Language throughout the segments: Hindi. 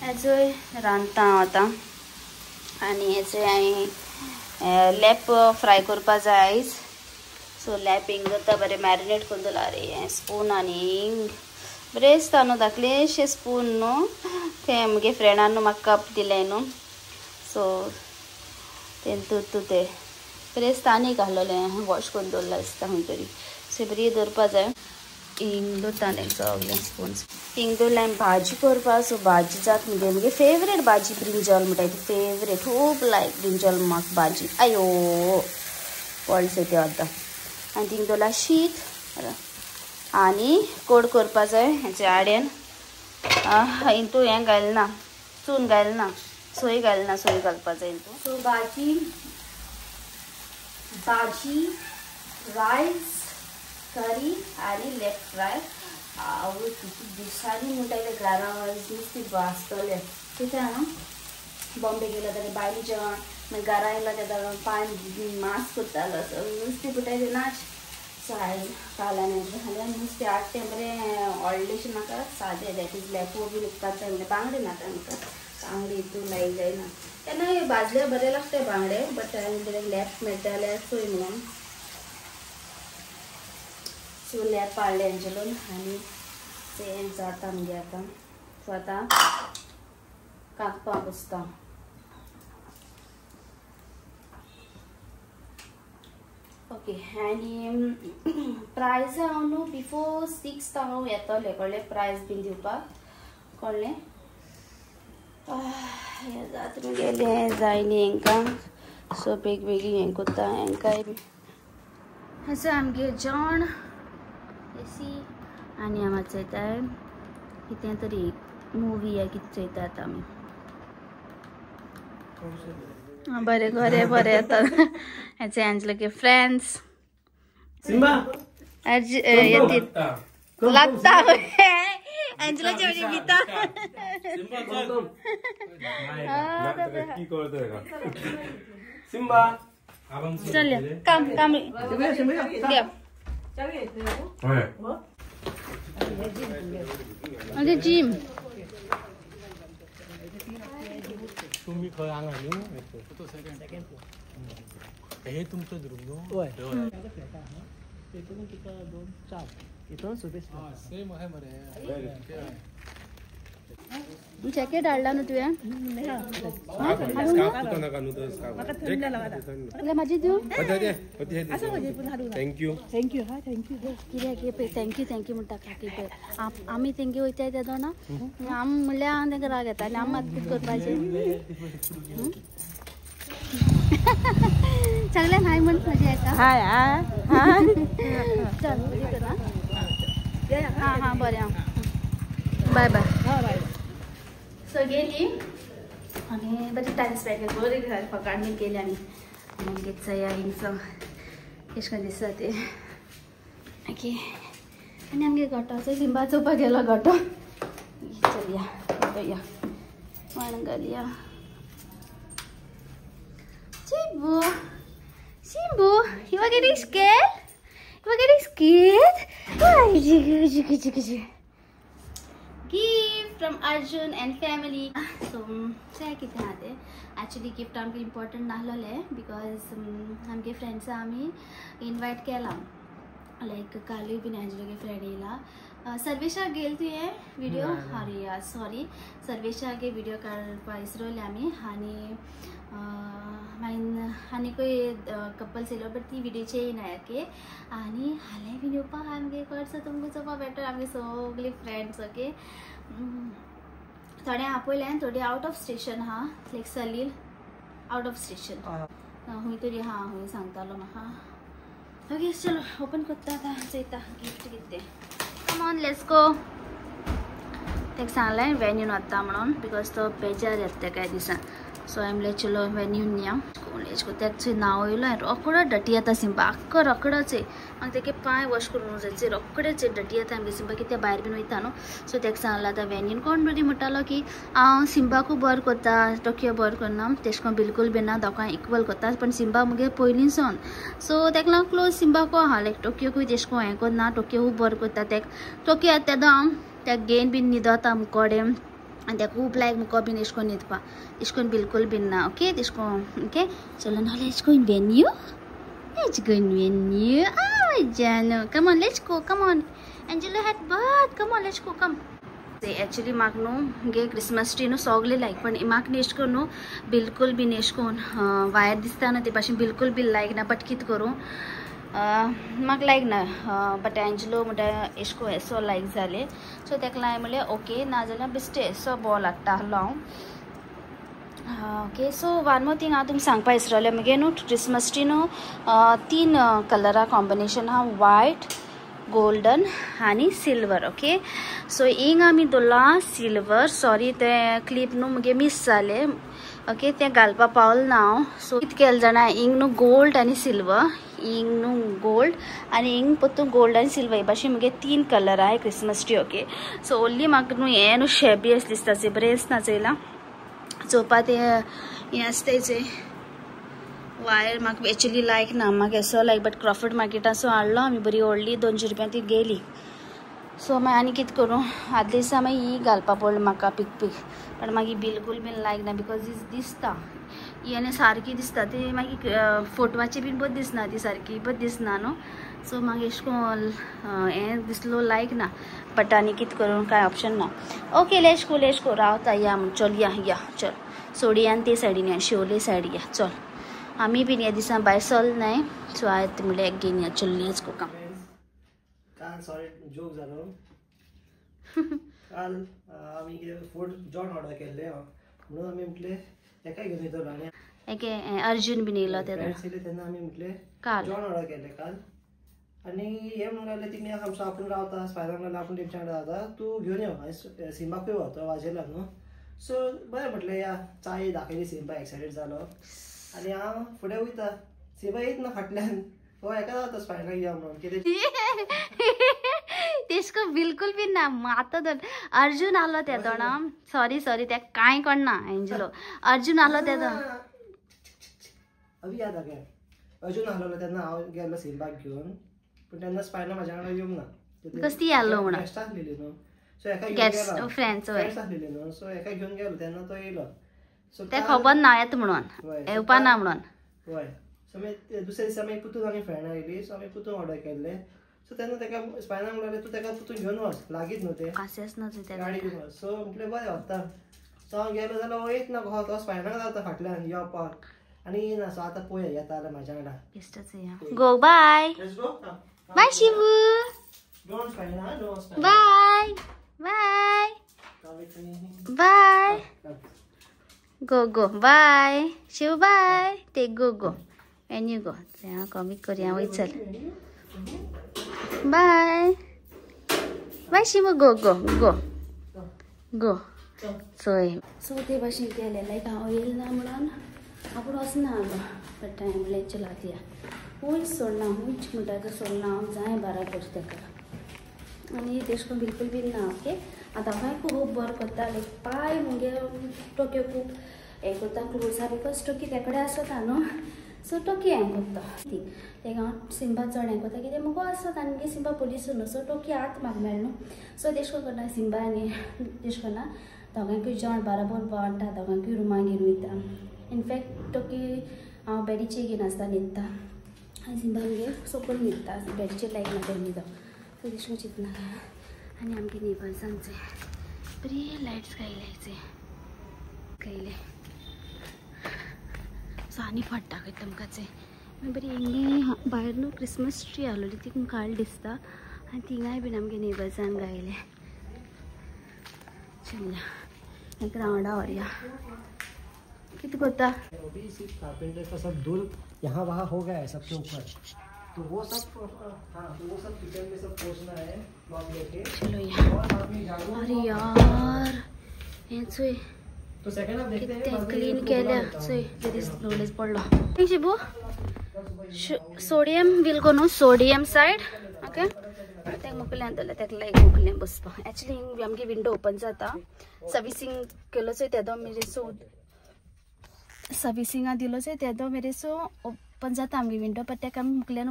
हेजोय रांदता आता आणि हेजे हांवें लेप फ्राय करपा जाय आयज. सो लेप हिंग करता बरें मॅरिनेट करून दवरला रे. स्पून आनी हिंग बरें दिसता न्हू. धाकलेशे स्पून न्हू ते म्हगे फ्रेंडान न्हू म्हाका कप दिलें न्हू. सो तेंतूत ते बरें दिसता. आनी घाललें वॉश करून दवरला दिसता खंय तरी. सो बरी दवरपा जाय. हिंग दवरता तेंचो सगलें स्पून्स. हिंग दवरलें हांवें भाजी करपा. सो भाजी जात म्हगे फेवरेट भाजी ब्रिंजॉल म्हणटा ती फेवरेट. खूब लायक ब्रिंजॉल म्हाका भाजी. आयो पडले ते आतां. आनी थिंग दवरला शीत आनी कोड करपा जाय हेचे आड्यान. हितू हें घालना चून घालना सोय घालना. सोय घालपा जाय हितू. सो भाजी रायस करी आनी लेग फ्राय. आवय किती दिसांनी म्हणटा घरा नुस्तें भाजतलें कित्याक न्हू. बॉम्बे गेलो जाल्यार बायलें जेवण मागीर घरा येयलो जाल्यार पान मास करतालो. नुस्तें पुटायलें नाच. सो हांवें कालान जाल्यार नुस्तें हाडटें बरें व्हडलेशें नाका सादें. दॅट इज लेपो बी विकपाक जाय म्हणल्यार बांगडे नाका म्हाका. बांगडे हितून लायक जायना. केन्ना भाजल्यार बरें लागता बांगडे. बट हांवें लेप मेळटा जाल्यार चोय म्हणून सो लेप हाडलें एंजलोन आनी तें जाता मगे आतां. सो आतां कापपाक बसता. ओके आनी प्रायज हांव न्हू बिफोर 6 हांव येतलें कळ्ळें. प्रायज बीन दिवपाक कळ्ळें. हें जाता गेलें जायनी हांकां. सो बेगीन हें कोत्ता हांकांय बी. हें आमगे जेवण एसी आनी हांव चयताय कितें तरी मुवी या कितें चयता आतां आमी. बरें बरें बरें येता. हेचे एंजलोगे फ्रेंड्स लागता एंजलोचे म्हणजे भिता. चल काम काम म्हणजे जिम तुम्ही खंय हांगा न्हू हे तुमचो रूम न्हू. तेतून तुका 2-4 हितून सेम आहे मरे. जॅकेट हाडला न्हू तुवें. म्हाजी दिवं थँक्यू थँक्यू. हा थँक्यू कित्याक थँक्यू म्हणटा काकी पळय. आमी तेंगे वयताय तेदो ना आम म्हणल्यार हांव तेंका राग येता आनी आमी मात करपाचें. सगळ्यां हाय म्हण म्हाजे हेका. हाय हाय चल हा हा बरें हां बाय बाय. बाय. सो गेली आनी बरी टायम स्पेंड केली. बरी फकाण बी केली आमी. मागीर चया हिंगसो एश कोन्न दिसता ते. ओके आनी आमगे गोठो सिंबा चोवपाक गेलो गोठो. चलया पळया वाण घालया. Simbu, Simbu, you are getting scared? You are getting scared? Gift from Arjun and family. So, say कितें आहा ते. Actually gift आमकां important नाहलोले because आमगे फ्रेंड्स आमी इनवाइट केला. लायक कालूय बीन एंजलोगे फ्रेंड येयला. सर्वेशाक गेल तुवें व्हिडिओ. अरे यार सॉरी. सर्वेशागे व्हिडिओ काडपा इसरोले आमी आनी मागीर आनीकूय कपल्स येयलो बट ती व्हिडिओचे येयना याके. आनी हालें बीन येवपाक आमगे कडसो तुमकां चोवपा बेटर आमगे सगळीं फ्रेंड्स. ओके थोडे आपयलें थोडी आउट ऑफ स्टेशन आहा लायक सलील आउट ऑफ स्टेशन खंय तरी आहा खंय सांगतालो म्हाका. ओके चलो ओपन करता आतां चयता गिफ्ट कितें. Come on let's go. ताका सांगलें वेन्यून वता म्हणून बिकॉज तो बेजार येता कांय दिसां. सो हांवें म्हणलें चलो वेन्यून या कॉलेज को. ताचो नांव येयलो हांवें रोकडो डटी येता सिंबा आख्खो रोकडोच. म्हाका तेगे पांय वॉश करून जायचे रोकडेच डटी येता आमगे सिंबा कित्याक भायर बीन वयता न्हू. सो ताका सांगलें आतां वेन्यून कोण तरी म्हणटालो की हांव सिंबाकू बरें करता टोकियो बरें करना तेश कोन्न बिलकूल बी ना दोगांय इक्वल करता. पण सिंबा मुगे पयलीं सावन सो ताका लागून क्लोज सिंबाको आहा लायक टोकियोकूय तेश कोन्न हें करना. टोकियो बरें करता. ताका टोकियो येता तेदो हांव ताका घेवन बीन न्हिदता मुकोडे and they खूप like मुको बिन इसको नहीं था इसको बिल्कुल बिन ना okay इसको okay चलो ना let's go in venue oh Jano come on let's go come on Angelo had bath come on let's go come actually magno ge Christmas tree no sogle like पण माग नेश करू बिल्कुल भी नेश कोण वायर दिसता ना ते पाशी बिल्कुल भी like ना but कित करू माग like ना but Angelo मुटा इसको ऐसो like झाले so तेकला म्हले ओके ना झाला बेस्ट ऐसो बॉल आत्ता लाव okay so one more thing हांव तुमकां सांगपा विसरलें मगे न्हू क्रिसमस ट्री न्हू 3 कलरा कॉम्बिनेशन हा व्हाइट गोल्डन आनी सिल्वर ओके सो हिंग आमी दवरला सिल्वर सॉरी ते क्लिप न्हू मगे मिस जाले ओके ते घालपा पावल ना हांव सो कितें केलें जाणा हिंग न्हू गोल्ड आनी सिल्वर हिंग न्हू गोल्ड आनी हिंग पोतू गोल्ड आनी सिल्वर भाशेन मगे 3 कलर आहाय Christmas tree okay so only म्हाका न्हू हें न्हू शेबी अशें दिसता बरें दिसना चोयलां चोवपा ते हें आसता तेजें वायर म्हाका एक्चुअली लायक ना म्हाका एसो लायक बट क्रॉफर्ड मार्केटांतसून हाडलो आमी बरी व्हडली 200 रुपया ती गेली सो मागीर आनी कितें करूं आदले दिसा मागीर ही घालपा पडली म्हाका पीक पण मागीर बिलकुल बीन लायक ना बिकॉज दिसता ही आनी सारकी दिसता ती मागीर फोटवाची बीन बरी दिसना ती सारकी बरी दिसना न्हू सो म्हाका एशे कोन्न हें दिसलो लायक ना बट आनी कितें करूं कांय ऑप्शन ना ओके लेश को रावता या म्हण चल या चल सोडी आनी ते सायडीन या शिवोले सायड या चल आमी बीन ह्या दिसा भायर चल नाय सो आयज म्हळ्यार एक घेवन या चल लेच को काम काल सॉरी जोक जालो काल आमी फूड जॉन ऑर्डर केल्ले म्हणून आमी म्हटले एका घेवन येतलो आनी एके अर्जुन बीन येयलो तेन्ना आमी म्हटले काल जॉन ऑर्डर केल्ले काल आनी हे म्हणून लागले तिमी आमचो आपूण रावता स्पायडर म्हणल्यार आपूण तेमच्या वांगडा रावता तूं घेवन यो हांवें सिंबाकूय व्हरतो वाजेला न्हू सो बरें म्हटलें या चाय दाखयली सिंबा एक्सायटेड जालो आनी हांव फुडें वयता सिंबा येत ना फाटल्यान हो हेका रावता स्पायडर या म्हणून कितें तेशको बिल्कुल भी ना आतां तर अर्जुन आलो त्या तोणा सॉरी ते कांय कळना एंजलो अर्जुन आलो त्या तो अभी याद आ गया अर्जुन आलो तेन्ना हांव गेलो सिंबाक घेवन पण तेन्ना स्पायडर म्हाज्या वांगडा येवंक ना कसली आलो म्हणून गेस्ट आसलेली न्हू सो एका गेस्ट फ्रेंड्स आसलेली न्हू सो एका घेवन गेलो तेन्ना तो येयलो सो ते खबर ना येता म्हणून येवपा ना म्हणून हय सो मागीर दुसऱ्या दिसा मागीर पुतून आनी फ्रेंडां येयली सो आमी पुतून ऑर्डर केल्ले सो तेन्ना तेका स्पायडर म्हणलें तूं तेका पुतून घेवन वच लागीत न्हू ते कासेस ना गाडी घेवन वच सो म्हटलें बरें व्हरता सो हांव गेलो जाल्यार हो येत ना तो स्पायडर रावता फाटल्यान येवपाक आनी ना सो आतां पळया येता जाल्यार म्हाज्या वांगडा बेस्टच या go bye bye Shivu bye bye bye go bye Shiv bye take go and you go हांव कमी करया वय चल बाय बाय शिव go सो ते भाशेन केलें लायक हांव येयलें ना म्हणून आपूण वचना हांगा बट हांवें म्हणलें चल आतां या हूंयच सोडना हूंयच म्हणटा तो सोडना हांव जाय बारा करता तेका आनी तेश कोन्न बिलकुल बीन ना ओके आतां हांव खूब बरो करता लायक पांय मुगे टोक्यो खूब हें करता क्लोजा बिकॉज टोकी ते कडेन आसता न्हू सो टोकी हें करता ती तेका हांव सिंबा चड हें करता कित्याक मुगो आसता आनी मुगे सिंबा पुलीस न्हू सो टोकी आत म्हाका मेळ न्हू सो तेश कोन्न करता सिंबा आनी तेश कोन्ना दोगांकूय जेवण बाराबर वाडटा दोगांकूय रुमान घेवन वयता इनफॅक्ट टोकी हांव बेडीचेर घेवन आसता न्हिदता आनी सिंबा मुगे सकयल न्हिदता बेडीचेर लायक ना तें न्हिदो सो तेश कोन्न चिंतना आनी आमगे नेबर्सांचे बरी लायट्स कायले सो आनी फाट्टा खंय तुमकांचे बरी हिंगी भायर न्हू क्रिसमस ट्री आहलोली ती काळ दिसता आनी थिंगाय बीन आमगे नेबर्सान गायले चलया एक रावंडा व्हरया कितें करता कारपेंटर का सब धूल यहाँ वहाँ हो गया है सबके ऊपर तो वो सब किचन में सब पोछना है ब्लॉक लेके चलो यार अरे यार हे चोय तो सेकंड हाफ देखते हैं क्लीन केल्या चोय कितें रोलेज पडलो शिबू सोडियम विल गो न्हू सोडियम सायड ओके तेका मोकलें जाल्यार तेका लायक मोकलें बसपा एक्चुअली आमगे विंडो ओपन जाता सर्विसींग केलो चोय तेदो मेरेसो सर्विसिंगा दिलो चोय तेदो मेरेसो ओपन जाता आमगे विंडो बट तेका आमी मुकल्यान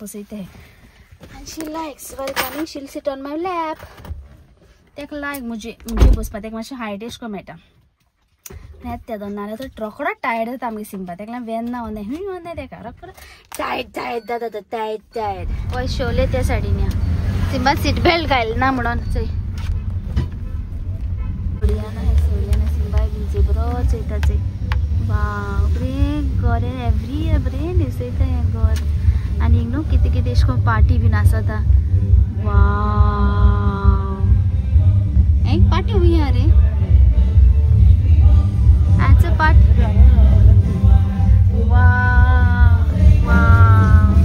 बसयताय and she likes welcoming she'll sit on my lap तेका लायक मुझे बसपा तेका मातशें हायट एश को मेळटा ते दोन नाल्यार तो रोकडो टायर्ड जाता आमगे सिंबा तेका वेन ना वन्नाय हूंय वन्नाय तेका रोकडो टायट जाता तो टायट पळय शोले त्या सायडीन या सिंबा सीट बेल्ट घालना म्हणून चोय सोडयाना सिंबा बीन बरो चोयता चोय वाव बरे घर एवरी बरें न्हेसयता हें घर आनी न्हू कितें कितें एश कोन्न पार्टी बीन आसता वाव एक पार्टी हुई रे It's a party. Wow, wow.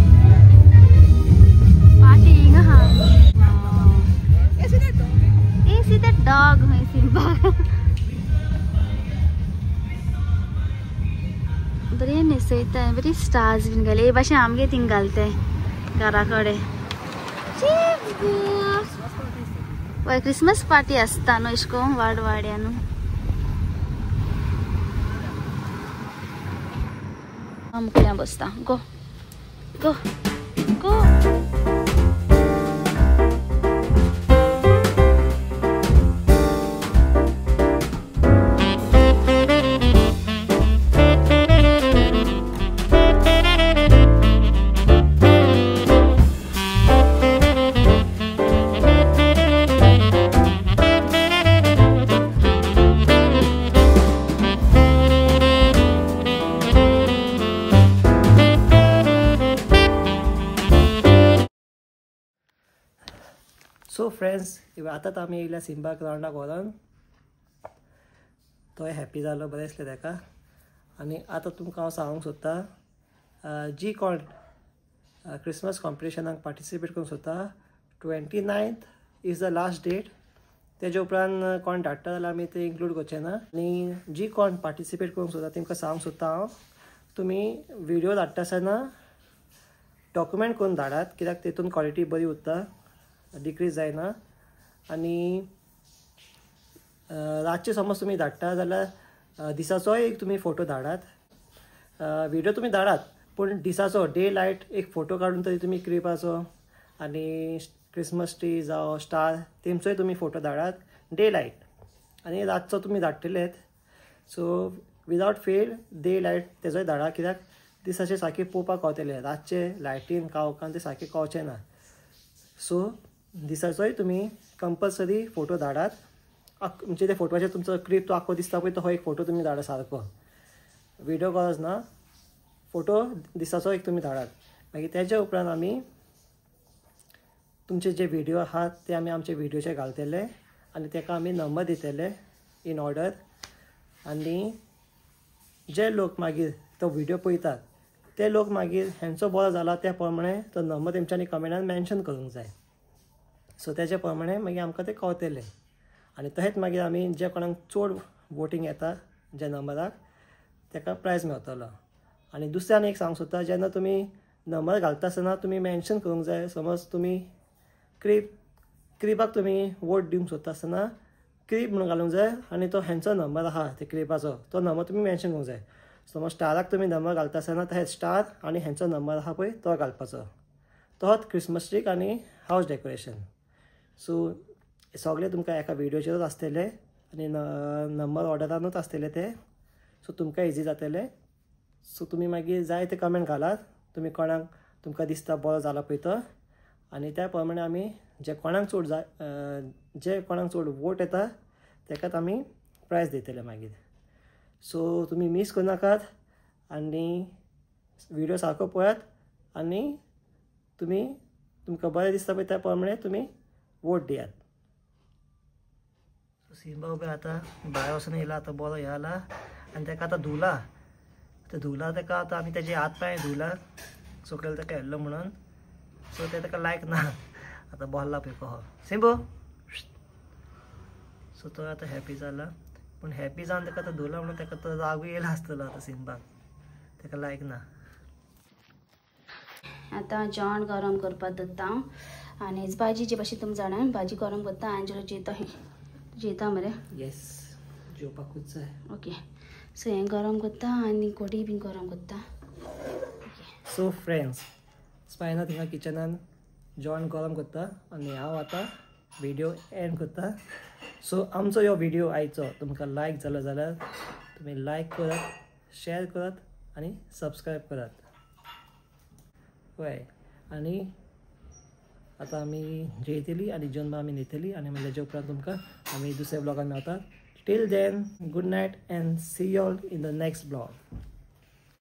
Partying, huh? Wow. Hey, see that dog, my Simba. बरे न्हेसयता बरी स्टार्स बीन घाले हे भाशेन आमगे थिंग घालताय घरा कडेन पळय क्रिसमस पार्टी आसता न्हू अशें करून वाड्या न्हू मुखल्या बसता गो गो गो सो फ्रेंड्स आतां आमी येयल्या सिंबा ग्राउंडाक व्हरोन तो हॅप्पी जालो बरें दिसलें ताका आनी आतां तुमकां हांव सांगूंक सोदता जी कोण क्रिसमस कॉम्पिटिशनाक पार्टिसिपेट करूंक सोदता 29th is the last date तेज्या उपरांत कोण धाडटा जाल्यार आमी ते इन्क्लूड करचें ना आनी जी कोण पार्टिसिपेट करूंक सोदता तेमकां सांगूंक सोदता हांव तुमी व्हिडिओ धाडटा आसतना डॉक्युमेंट करून धाडात कित्याक तेतून क्वॉलिटी बरी उरता डिक्रीज जायना आनी रातचे समज तुमी धाडटा जाल्यार दिसाचोय एक तुमी फोटो धाडात व्हिडिओ तुमी धाडात पूण दिसाचो डे लायट एक फोटो काडून तरी तुमी क्रिपाचो आनी क्रिसमस ट्री जावं स्टार तेमचोय तुमी फोटो धाडात डे लायट आनी रातचो तुमी धाडटलेत सो विदावट फेल डे लायट तेजोय धाडा कित्याक दिसाचे सारके पळोवपाक गावतले रातचे लायटीन कावकान ते सारके कळचे ना सो दिसाचोय तुमी कंपल्सरी फोटो धाडात म्हणजे त्या फोटोचेर तुमचो क्लिप तो आख्खो दिसता पळय तो एक फोटो तुमी धाडा सारको व्हिडिओ गरज ना फोटो दिसाचो एक तुमी धाडात मागीर तेज्या उपरांत आमी तुमचे जे व्हिडिओ आहात ते आमी आमचे व्हिडिओचेर घालतले आनी ताका आमी नंबर दितले इन ऑर्डर आनी जे लोक मागीर तो व्हिडिओ पळयतात ते लोक मागीर हेंचो बरो जाला त्या प्रमाणे तो नंबर तेमच्यांनी कमेंटान मेन्शन करूंक जाय सो तेजे प्रमाणे मागीर आमकां ते कळटले आनी तशेंच मागीर आमी जे कोणाक चड वोटींग येता ज्या नंबराक ताका प्रायज मेळटलो आनी दुसऱ्यान एक सांगूंक सोदता जेन्ना तुमी नंबर घालता आसतना तुमी मेन्शन करूंक जाय समज तुमी क्रिपाक तुमी वोट दिवंक सोदता आसतना क्रीप म्हणून घालूंक जाय आनी तो हेंचो नंबर आहा ते क्रिपाचो तो नंबर तुमी मेन्शन करूंक जाय समज स्टाराक तुमी नंबर घालता आसतना तशेंच स्टार आनी हेंचो नंबर आहा पळय तो घालपाचो तोच क्रिसमस ट्रीक आनी हावस डेकोरेशन सो सगळे तुमकां एका व्हिडिओचेरूच आसतले आनी नंबर ऑर्डरानूच आसतले ते सो तुमकां इजी जातले सो तुमी मागीर जाय ते कमेंट घालात तुमी कोणाक तुमकां दिसता बरो जाला पळय तो आनी त्या प्रमाणे आमी जे कोणाक चड वोट येता ताकाच आमी प्रायज दितले मागीर सो तुमी मिस करूं नाकात आनी व्हिडिओ सारको पळयात आनी तुमकां बरें दिसता पळय त्या प्रमाणे तुमी वोट दियात सिंबा उबे आतां भायर वचून येयला आतां बरो हे जाला आनी ताका आतां धुला ते धुला ताका आतां आमी तेजे हात पांय धुला सकयल ताका व्हेल्लो म्हणून सो ते ताका लायक ना आतां बोल्ला पळय कहो सिंबू सो तो आतां हॅपी जाला पूण हॅपी जावन ताका आतां धुला म्हणून ताका तो रागूय येयला आसतलो आतां सिंबाक ताका लायक ना आतां जेवण गरम करपाक दत्ता हांव आनी भाजी जी भाशेन तुमकां जाणा भाजी गरम करता एंजलो जेता मरे येस जेवपाकूच जाय ओके सो हें गरम करता आनी कडी बीन गरम करता सो फ्रेंड्स स्पायना थिंगा किचनान जेवण गरम करता आनी हांव आतां व्हिडिओ एंड करता. सो आमचो ह्यो व्हिडिओ आयचो तुमकां लायक जालो जाल्यार तुमी लायक करात, शेअर करात आनी सबस्क्रायब करात. वय आनी आतां आमी जेयतली आनी जेवन आमी न्हिदतली आनी मागीर उपरांत तुमकां आमी दुसऱ्या ब्लॉगान मेळटात. Till then, good night and see you all in the next blog.